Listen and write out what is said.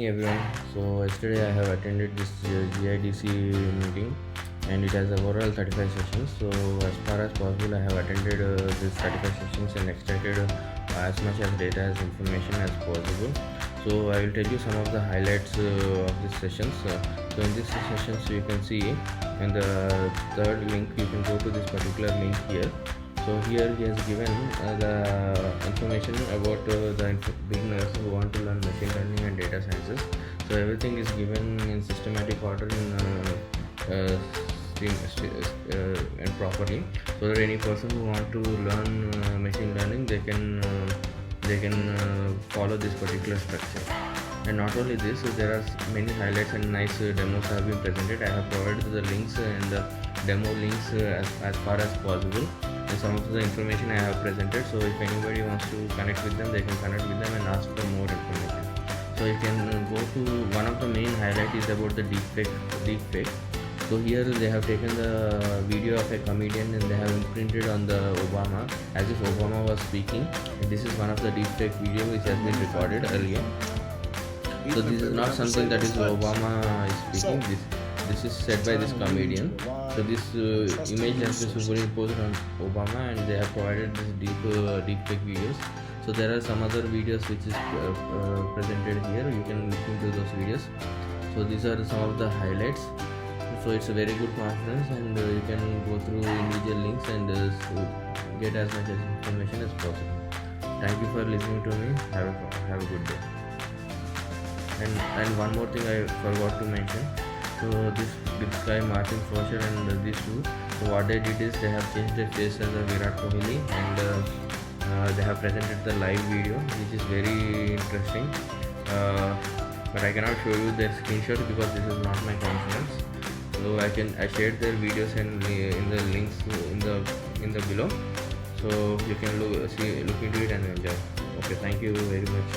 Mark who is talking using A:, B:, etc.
A: Hey everyone, so yesterday I have attended this GIDC meeting and it has overall 35 sessions. So as far as possible I have attended these 35 sessions and extracted as much as data as information as possible. So I will tell you some of the highlights of these sessions. So in these sessions you can see in the third link you can go to this particular link here. So here he has given the information about the beginners who want to learn machine learning and data sciences. So everything is given in systematic order and properly, so that any person who want to learn machine learning they can follow this particular structure. And not only this, there are many highlights and nice demos have been presented. I have provided the links and the demo links as far as possible, and some of the information I have presented. So if anybody wants to connect with them, they can connect with them and ask for more information. So you can go to one of the main highlight is about the deepfake. So here they have taken the video of a comedian and they have imprinted on the Obama as if Obama was speaking. And this is one of the deepfake video which has been recorded earlier. So this is not something that is Obama is speaking. This is said by this comedian. So this image has been superimposed on Obama, and they have provided this deepfake videos. So there are some other videos which is presented here. You can look into those videos. So these are some of the highlights. So it's a very good conference, and you can go through individual links and get as much as information as possible. Thank you for listening to me. Have a good day. And one more thing I forgot to mention. So this guy Martin Fosher and these two. So what they did is they have changed their face as a Virat Kohli, and they have presented the live video, which is very interesting. But I cannot show you their screenshots because this is not my conference. So I shared their videos and in the links in the below. So you can look into it and enjoy. Okay, thank you very much.